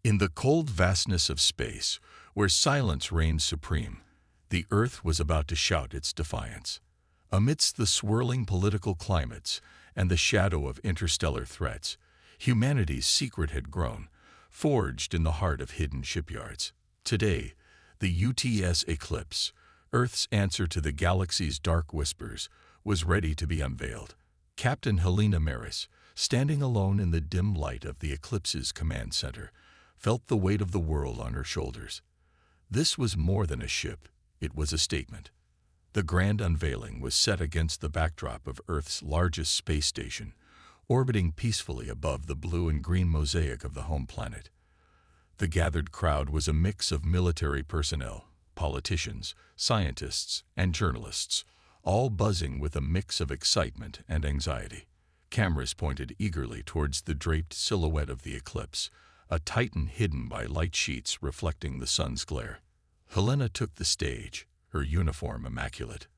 In the cold vastness of space, where silence reigned supreme, the Earth was about to shout its defiance. Amidst the swirling political climates and the shadow of interstellar threats, humanity's secret had grown, forged in the heart of hidden shipyards. Today, the UTS Eclipse, Earth's answer to the galaxy's dark whispers, was ready to be unveiled. Captain Helena Maris, standing alone in the dim light of the Eclipse's command center, felt the weight of the world on her shoulders. This was more than a ship, it was a statement. The grand unveiling was set against the backdrop of Earth's largest space station, orbiting peacefully above the blue and green mosaic of the home planet. The gathered crowd was a mix of military personnel, politicians, scientists, and journalists, all buzzing with a mix of excitement and anxiety. Cameras pointed eagerly towards the draped silhouette of the eclipse, a titan hidden by light sheets reflecting the sun's glare. Helena took the stage, her uniform immaculate,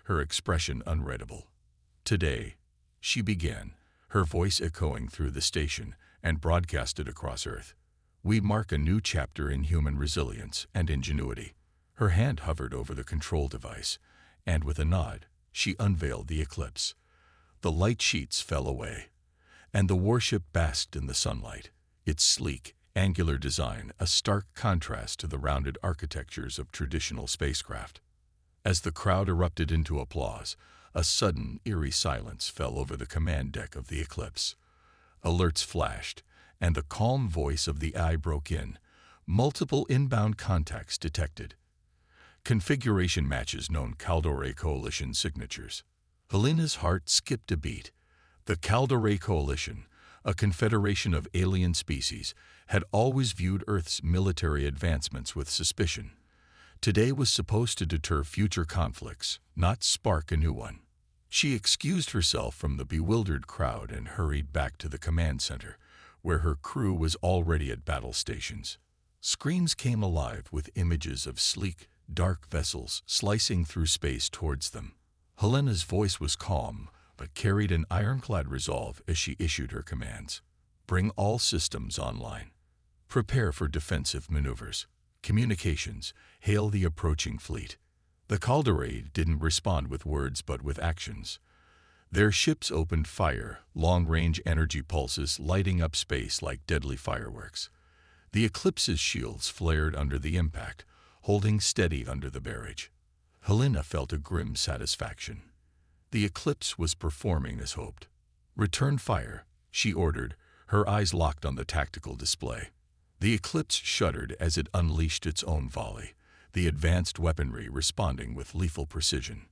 her expression unreadable. Today, she began, her voice echoing through the station and broadcasted across Earth. We mark a new chapter in human resilience and ingenuity. Her hand hovered over the control device, and with a nod, she unveiled the eclipse. The light sheets fell away, and the warship basked in the sunlight, its sleek, angular design a stark contrast to the rounded architectures of traditional spacecraft. As the crowd erupted into applause, a sudden, eerie silence fell over the command deck of the Eclipse. Alerts flashed, and the calm voice of the eye broke in. Multiple inbound contacts detected. Configuration matches known Caldore Coalition signatures. Helena's heart skipped a beat. The Caldore Coalition, a confederation of alien species, had always viewed Earth's military advancements with suspicion. Today was supposed to deter future conflicts, not spark a new one. She excused herself from the bewildered crowd and hurried back to the command center, where her crew was already at battle stations. Screens came alive with images of sleek, dark vessels slicing through space towards them. Helena's voice was calm, but carried an ironclad resolve as she issued her commands. Bring all systems online. Prepare for defensive maneuvers. Communications, hail the approaching fleet. The Caldore didn't respond with words but with actions. Their ships opened fire, long-range energy pulses lighting up space like deadly fireworks. The Eclipse's shields flared under the impact, holding steady under the barrage. Helena felt a grim satisfaction. The Eclipse was performing as hoped. Return fire, she ordered, her eyes locked on the tactical display. The Eclipse shuddered as it unleashed its own volley, the advanced weaponry responding with lethal precision.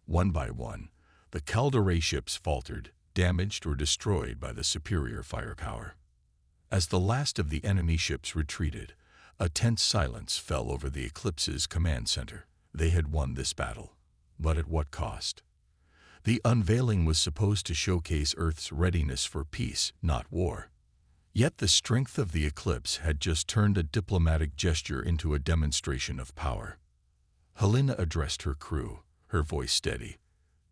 One by one, the Caldore ships faltered, damaged or destroyed by the superior firepower. As the last of the enemy ships retreated, a tense silence fell over the Eclipse's command center. They had won this battle, but at what cost? The unveiling was supposed to showcase Earth's readiness for peace, not war. Yet the strength of the Eclipse had just turned a diplomatic gesture into a demonstration of power. Helena addressed her crew, her voice steady.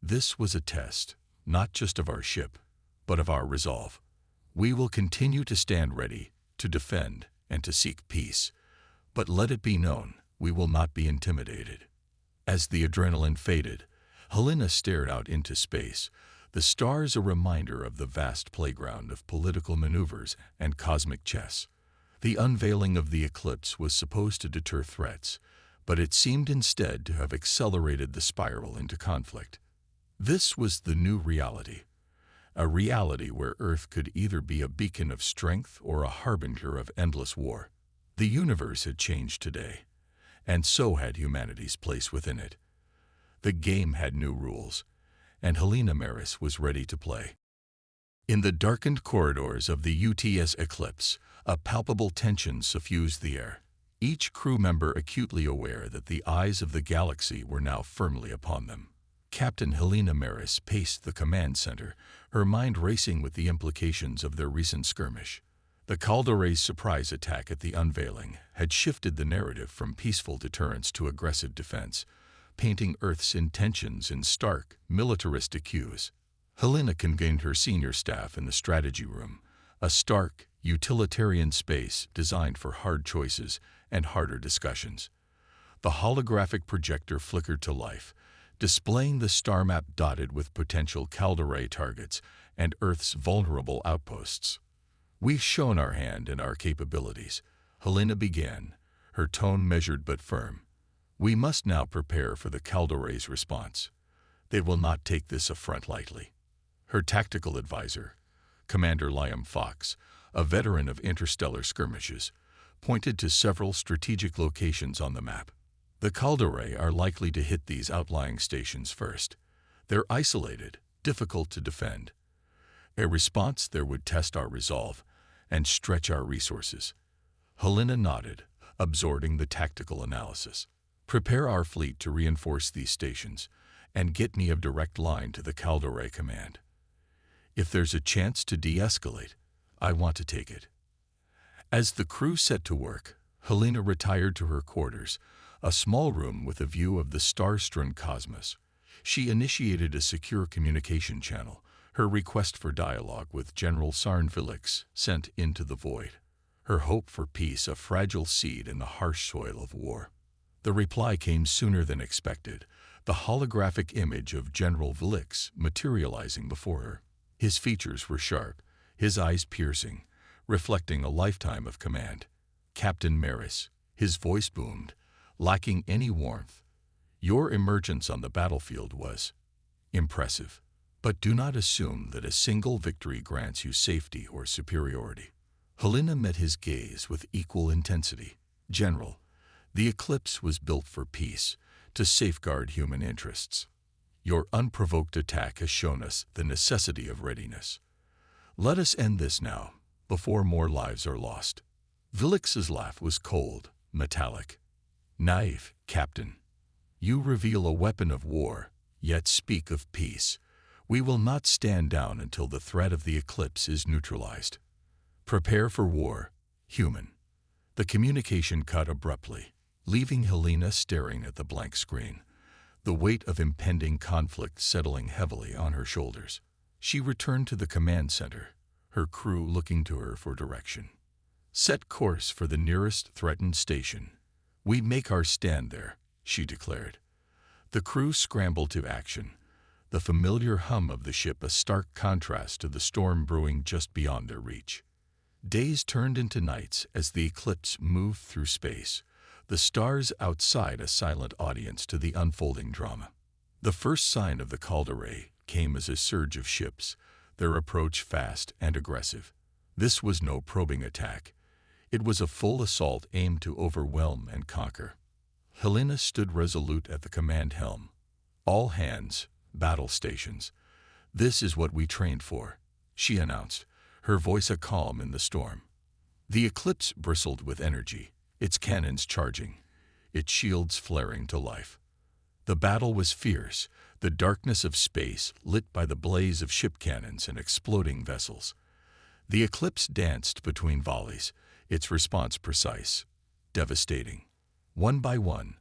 This was a test, not just of our ship, but of our resolve. We will continue to stand ready, to defend, and to seek peace. But let it be known, we will not be intimidated. As the adrenaline faded, Helena stared out into space, the stars a reminder of the vast playground of political maneuvers and cosmic chess. The unveiling of the Eclipse was supposed to deter threats, but it seemed instead to have accelerated the spiral into conflict. This was the new reality, a reality where Earth could either be a beacon of strength or a harbinger of endless war. The universe had changed today, and so had humanity's place within it. The game had new rules, and Helena Maris was ready to play. In the darkened corridors of the UTS Eclipse, a palpable tension suffused the air, each crew member acutely aware that the eyes of the galaxy were now firmly upon them. Captain Helena Maris paced the command center, her mind racing with the implications of their recent skirmish. The Caldore's surprise attack at the unveiling had shifted the narrative from peaceful deterrence to aggressive defense, painting Earth's intentions in stark, militaristic hues. Helena convened her senior staff in the strategy room, a stark, utilitarian space designed for hard choices and harder discussions. The holographic projector flickered to life, displaying the star map dotted with potential Calderay targets and Earth's vulnerable outposts. "We've shown our hand and our capabilities," Helena began, her tone measured but firm. "We must now prepare for the Calderay's response. They will not take this affront lightly." Her tactical advisor, Commander Liam Fox, a veteran of interstellar skirmishes, pointed to several strategic locations on the map. "The Calderay are likely to hit these outlying stations first. They're isolated, difficult to defend. A response there would test our resolve and stretch our resources." Helena nodded, absorbing the tactical analysis. "Prepare our fleet to reinforce these stations and get me a direct line to the Calderay command. If there's a chance to de-escalate, I want to take it." As the crew set to work, Helena retired to her quarters, a small room with a view of the star-strewn cosmos. She initiated a secure communication channel, her request for dialogue with General Sarnvilix sent into the void, her hope for peace a fragile seed in the harsh soil of war. The reply came sooner than expected, the holographic image of General Vilix materializing before her. His features were sharp, his eyes piercing, reflecting a lifetime of command. "Captain Maris," his voice boomed, lacking any warmth. "Your emergence on the battlefield was impressive. But do not assume that a single victory grants you safety or superiority." Helena met his gaze with equal intensity. "General, the eclipse was built for peace, to safeguard human interests. Your unprovoked attack has shown us the necessity of readiness. Let us end this now, before more lives are lost." Vilix's laugh was cold, metallic. "Naive, Captain. You reveal a weapon of war, yet speak of peace. We will not stand down until the threat of the eclipse is neutralized. Prepare for war, human." The communication cut abruptly, leaving Helena staring at the blank screen, the weight of impending conflict settling heavily on her shoulders. She returned to the command center, her crew looking to her for direction. "Set course for the nearest threatened station. We make our stand there," she declared. The crew scrambled to action, the familiar hum of the ship a stark contrast to the storm brewing just beyond their reach. Days turned into nights as the eclipse moved through space, the stars outside a silent audience to the unfolding drama. The first sign of the Calderay came as a surge of ships, their approach fast and aggressive. This was no probing attack. It was a full assault aimed to overwhelm and conquer. Helena stood resolute at the command helm. "All hands, battle stations. This is what we trained for," she announced, her voice a calm in the storm. The eclipse bristled with energy, its cannons charging, its shields flaring to life. The battle was fierce, the darkness of space lit by the blaze of ship cannons and exploding vessels. The eclipse danced between volleys, its response precise, devastating. One by one,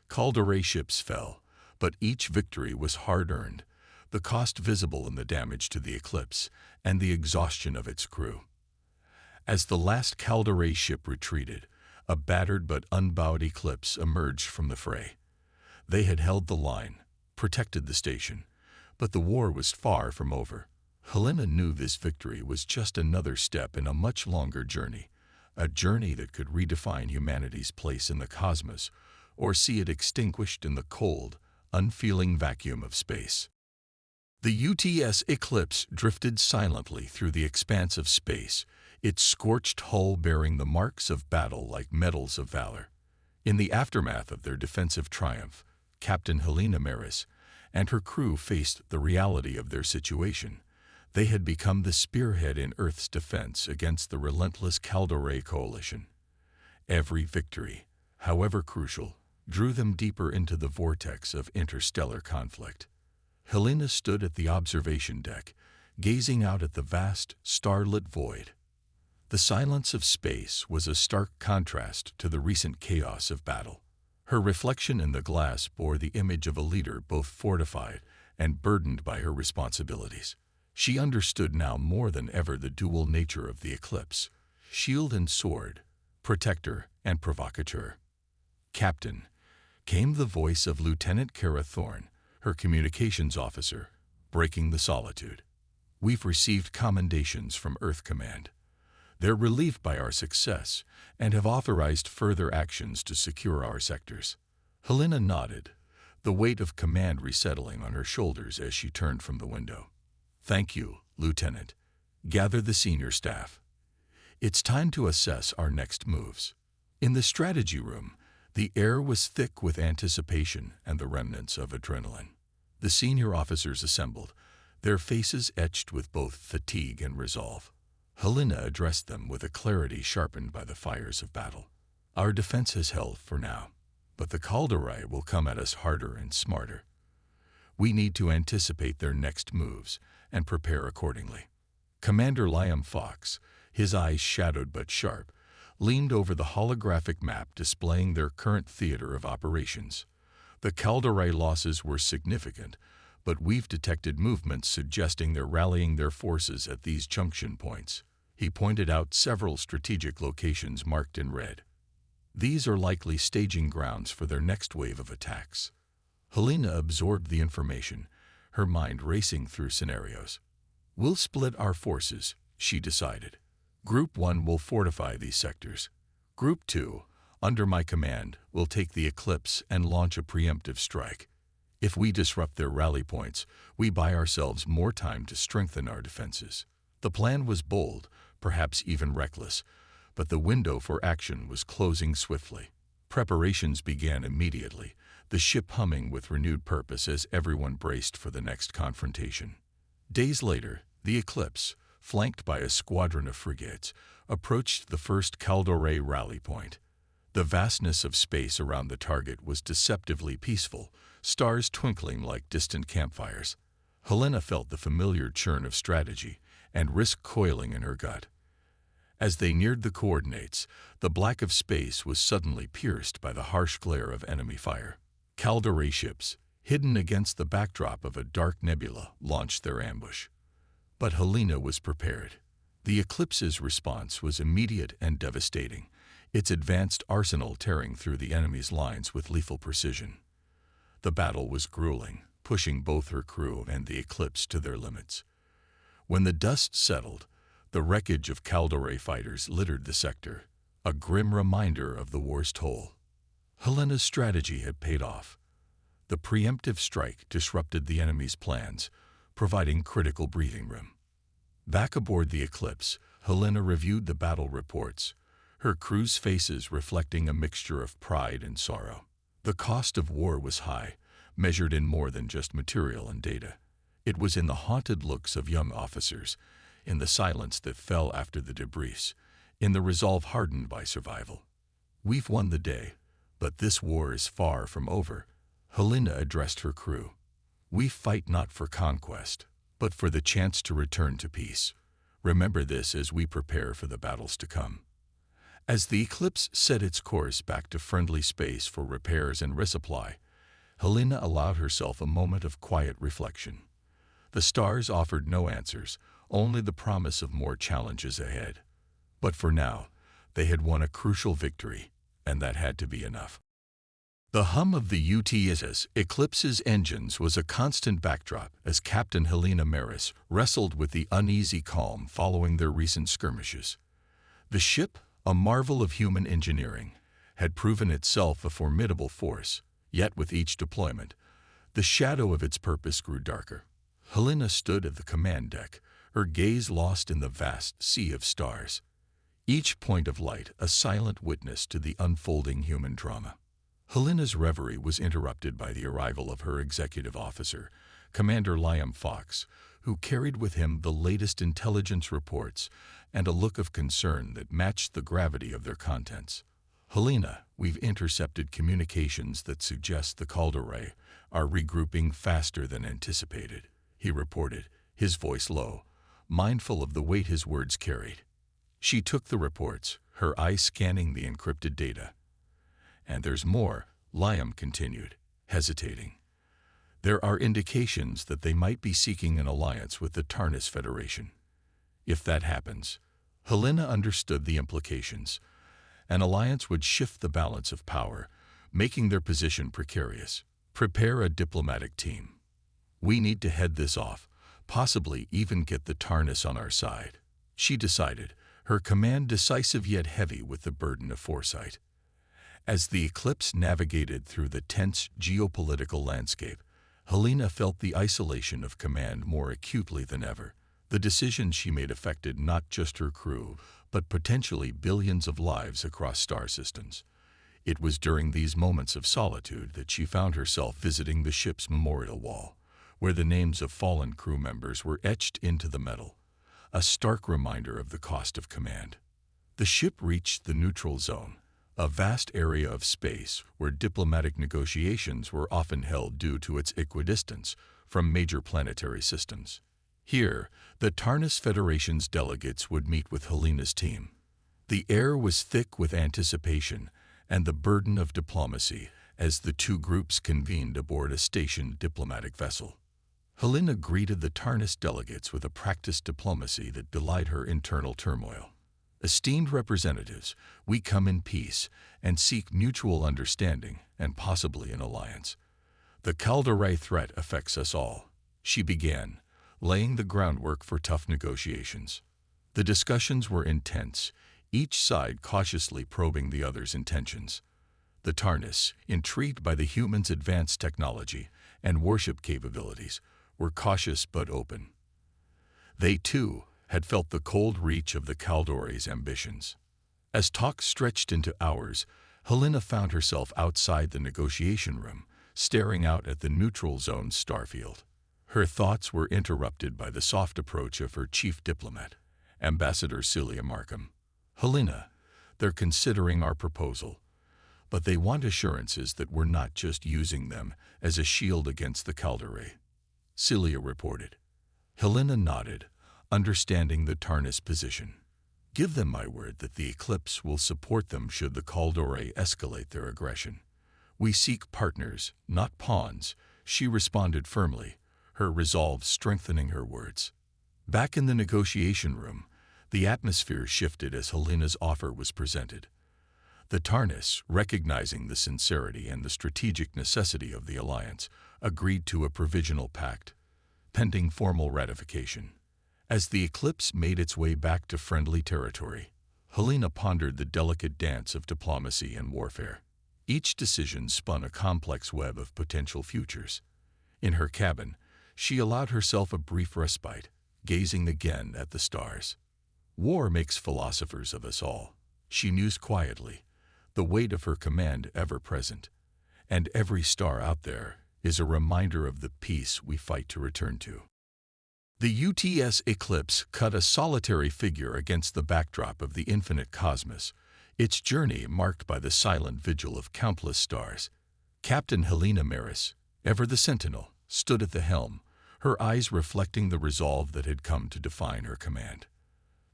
Calderay ships fell, but each victory was hard-earned, the cost visible in the damage to the eclipse and the exhaustion of its crew. As the last Calderay ship retreated, a battered but unbowed eclipse emerged from the fray. They had held the line, protected the station, but the war was far from over. Helena knew this victory was just another step in a much longer journey, a journey that could redefine humanity's place in the cosmos or see it extinguished in the cold, unfeeling vacuum of space. The UTS Eclipse drifted silently through the expanse of space, its scorched hull bearing the marks of battle like medals of valor. In the aftermath of their defensive triumph, Captain Helena Maris and her crew faced the reality of their situation. They had become the spearhead in Earth's defense against the relentless Calderay coalition. Every victory, however crucial, drew them deeper into the vortex of interstellar conflict. Helena stood at the observation deck, gazing out at the vast, starlit void. The silence of space was a stark contrast to the recent chaos of battle. Her reflection in the glass bore the image of a leader both fortified and burdened by her responsibilities. She understood now more than ever the dual nature of the eclipse. shield and sword, protector and provocateur. Captain, came the voice of Lieutenant Kara Thorne, her communications officer, breaking the solitude. We've received commendations from Earth Command. They're relieved by our success and have authorized further actions to secure our sectors. Helena nodded, the weight of command resettling on her shoulders as she turned from the window. Thank you, Lieutenant. Gather the senior staff. It's time to assess our next moves. In the strategy room, the air was thick with anticipation and the remnants of adrenaline. The senior officers assembled, their faces etched with both fatigue and resolve. Helena addressed them with a clarity sharpened by the fires of battle. Our defense has held for now, but the Kaldorei will come at us harder and smarter. We need to anticipate their next moves and prepare accordingly. Commander Liam Fox, his eyes shadowed but sharp, leaned over the holographic map displaying their current theater of operations. The Kaldorei losses were significant, but we've detected movements suggesting they're rallying their forces at these junction points. He pointed out several strategic locations marked in red. These are likely staging grounds for their next wave of attacks. Helena absorbed the information, her mind racing through scenarios. We'll split our forces, she decided. Group 1 will fortify these sectors. Group 2, under my command, will take the eclipse and launch a preemptive strike. If we disrupt their rally points, we buy ourselves more time to strengthen our defenses. The plan was bold, perhaps even reckless, but the window for action was closing swiftly. Preparations began immediately, the ship humming with renewed purpose as everyone braced for the next confrontation. Days later, the Eclipse, flanked by a squadron of frigates, approached the first Kaldorei rally point. The vastness of space around the target was deceptively peaceful, stars twinkling like distant campfires. Helena felt the familiar churn of strategy and risk coiling in her gut. As they neared the coordinates, the black of space was suddenly pierced by the harsh glare of enemy fire. Kaldorei ships, hidden against the backdrop of a dark nebula, launched their ambush. But Helena was prepared. The Eclipse's response was immediate and devastating, its advanced arsenal tearing through the enemy's lines with lethal precision. The battle was grueling, pushing both her crew and the Eclipse to their limits. When the dust settled, the wreckage of Kaldorei fighters littered the sector, a grim reminder of the war's toll. Helena's strategy had paid off. The preemptive strike disrupted the enemy's plans, providing critical breathing room. Back aboard the Eclipse, Helena reviewed the battle reports, her crew's faces reflecting a mixture of pride and sorrow. The cost of war was high, measured in more than just material and data. It was in the haunted looks of young officers, in the silence that fell after the debris, in the resolve hardened by survival. We've won the day, but this war is far from over, Helena addressed her crew. We fight not for conquest, but for the chance to return to peace. Remember this as we prepare for the battles to come. As the Eclipse set its course back to friendly space for repairs and resupply, Helena allowed herself a moment of quiet reflection. The stars offered no answers, only the promise of more challenges ahead. But for now, they had won a crucial victory, and that had to be enough. The hum of the USS Eclipse's engines was a constant backdrop as Captain Helena Maris wrestled with the uneasy calm following their recent skirmishes. The ship, a marvel of human engineering, had proven itself a formidable force, yet with each deployment, the shadow of its purpose grew darker. Helena stood at the command deck, her gaze lost in the vast sea of stars. Each point of light a silent witness to the unfolding human drama. Helena's reverie was interrupted by the arrival of her executive officer, Commander Liam Fox, who carried with him the latest intelligence reports and a look of concern that matched the gravity of their contents. Helena, we've intercepted communications that suggest the Kaldorei are regrouping faster than anticipated, he reported, his voice low, mindful of the weight his words carried. She took the reports, her eyes scanning the encrypted data. And there's more, Liam continued, hesitating. There are indications that they might be seeking an alliance with the Tarnis Federation. If that happens, Helena understood the implications. An alliance would shift the balance of power, making their position precarious. Prepare a diplomatic team. We need to head this off, possibly even get the Tarnis on our side. She decided, her command decisive yet heavy with the burden of foresight. As the Eclipse navigated through the tense geopolitical landscape, Helena felt the isolation of command more acutely than ever. The decisions she made affected not just her crew, but potentially billions of lives across star systems. It was during these moments of solitude that she found herself visiting the ship's memorial wall, where the names of fallen crew members were etched into the metal, a stark reminder of the cost of command. The ship reached the neutral zone, a vast area of space where diplomatic negotiations were often held due to its equidistance from major planetary systems. Here, the Tarnis Federation's delegates would meet with Helena's team. The air was thick with anticipation and the burden of diplomacy as the two groups convened aboard a stationed diplomatic vessel. Helena greeted the Tarnis delegates with a practiced diplomacy that belied her internal turmoil. Esteemed representatives, we come in peace and seek mutual understanding and possibly an alliance. The Calderay threat affects us all, she began, laying the groundwork for tough negotiations. The discussions were intense, each side cautiously probing the other's intentions. The Tarnis, intrigued by the humans' advanced technology and warship capabilities, were cautious but open. They, too, had felt the cold reach of the Caldoray's ambitions. As talks stretched into hours, Helena found herself outside the negotiation room, staring out at the neutral zone's starfield. Her thoughts were interrupted by the soft approach of her chief diplomat, Ambassador Celia Markham. Helena, they're considering our proposal, but they want assurances that we're not just using them as a shield against the Calderay, Celia reported. Helena nodded, understanding the Tarnis position. Give them my word that the Eclipse will support them should the Calderay escalate their aggression. We seek partners, not pawns, she responded firmly, her resolve strengthening her words. Back in the negotiation room, the atmosphere shifted as Helena's offer was presented. The Tarnis, recognizing the sincerity and the strategic necessity of the alliance, agreed to a provisional pact, pending formal ratification. As the Eclipse made its way back to friendly territory, Helena pondered the delicate dance of diplomacy and warfare. Each decision spun a complex web of potential futures. In her cabin, she allowed herself a brief respite, gazing again at the stars. War makes philosophers of us all, she mused quietly, the weight of her command ever present. And every star out there is a reminder of the peace we fight to return to. The UTS Eclipse cut a solitary figure against the backdrop of the infinite cosmos, its journey marked by the silent vigil of countless stars. Captain Helena Maris, ever the sentinel, stood at the helm, her eyes reflecting the resolve that had come to define her command.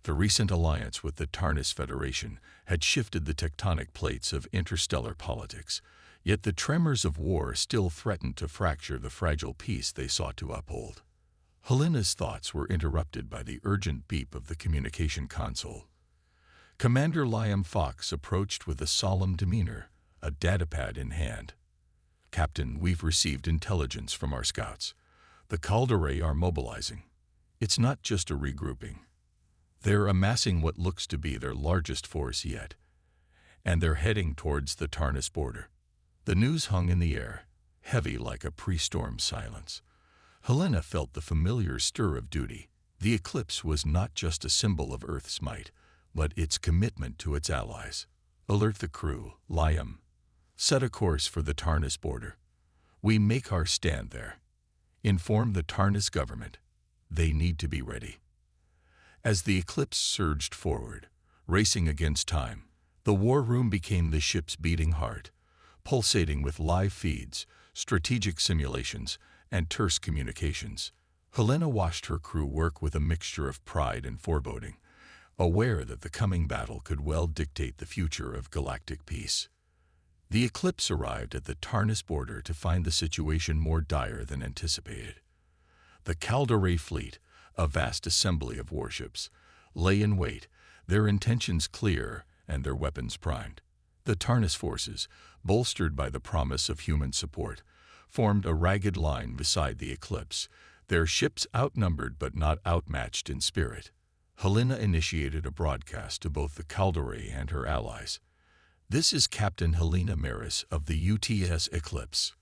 The recent alliance with the Tarnis Federation had shifted the tectonic plates of interstellar politics, yet the tremors of war still threatened to fracture the fragile peace they sought to uphold. Helena's thoughts were interrupted by the urgent beep of the communication console. Commander Liam Fox approached with a solemn demeanor, a datapad in hand. Captain, we've received intelligence from our scouts. The Calderay are mobilizing. It's not just a regrouping. They're amassing what looks to be their largest force yet, and they're heading towards the Tarnis border. The news hung in the air, heavy like a pre-storm silence. Helena felt the familiar stir of duty. The eclipse was not just a symbol of Earth's might, but its commitment to its allies. Alert the crew, Liam. Set a course for the Tarnis border. We make our stand there. Inform the Tarnis government. They need to be ready. As the eclipse surged forward, racing against time, the war room became the ship's beating heart, pulsating with live feeds, strategic simulations, and terse communications. Helena watched her crew work with a mixture of pride and foreboding, aware that the coming battle could well dictate the future of galactic peace. The eclipse arrived at the Tarnis border to find the situation more dire than anticipated. The Calderay fleet, a vast assembly of warships, lay in wait, their intentions clear and their weapons primed. The Tarnis forces, bolstered by the promise of human support, formed a ragged line beside the Eclipse, their ships outnumbered but not outmatched in spirit. Helena initiated a broadcast to both the Calderae and her allies. "This is Captain Helena Maris of the UTS Eclipse.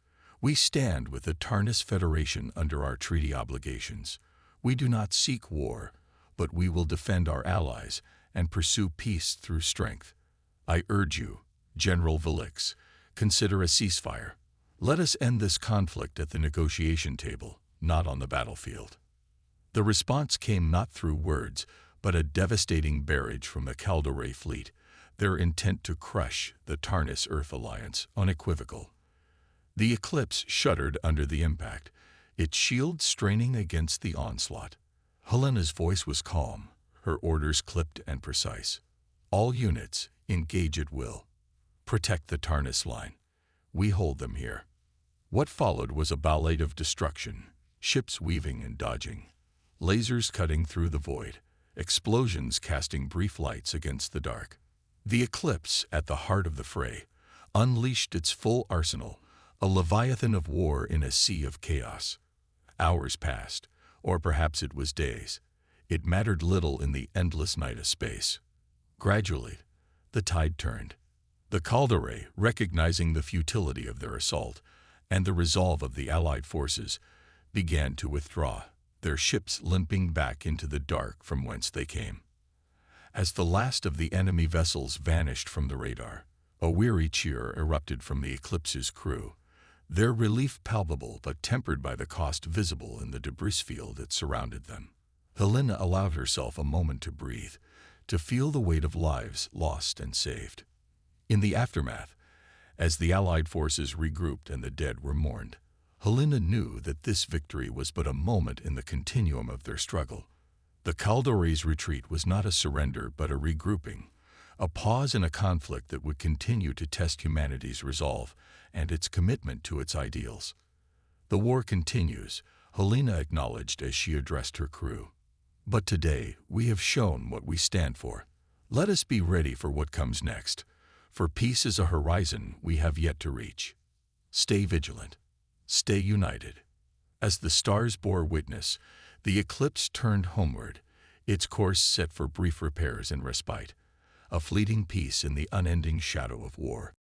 We stand with the Tarnis Federation under our treaty obligations. We do not seek war, but we will defend our allies and pursue peace through strength. I urge you, General Velix, consider a ceasefire. Let us end this conflict at the negotiation table, not on the battlefield." The response came not through words, but a devastating barrage from the Calderae fleet, their intent to crush the Tarnis Earth Alliance unequivocal. The Eclipse shuddered under the impact, its shield straining against the onslaught. Helena's voice was calm, her orders clipped and precise. "All units, engage at will. Protect the Tarnis line. We hold them here." What followed was a ballet of destruction, ships weaving and dodging, lasers cutting through the void, explosions casting brief lights against the dark. The Eclipse, at the heart of the fray, unleashed its full arsenal, a leviathan of war in a sea of chaos. Hours passed, or perhaps it was days. It mattered little in the endless night of space. Gradually, the tide turned. The Calderae, recognizing the futility of their assault and the resolve of the Allied forces, began to withdraw, their ships limping back into the dark from whence they came. As the last of the enemy vessels vanished from the radar, a weary cheer erupted from the Eclipse's crew, their relief palpable but tempered by the cost visible in the debris field that surrounded them. Helena allowed herself a moment to breathe, to feel the weight of lives lost and saved. In the aftermath, as the Allied forces regrouped and the dead were mourned, Helena knew that this victory was but a moment in the continuum of their struggle. The Calderae's retreat was not a surrender but a regrouping, a pause in a conflict that would continue to test humanity's resolve and its commitment to its ideals. "The war continues," Helena acknowledged as she addressed her crew. "But today we have shown what we stand for. Let us be ready for what comes next, for peace is a horizon we have yet to reach. Stay vigilant. Stay united." As the stars bore witness, the Eclipse turned homeward, its course set for brief repairs and respite, a fleeting peace in the unending shadow of war.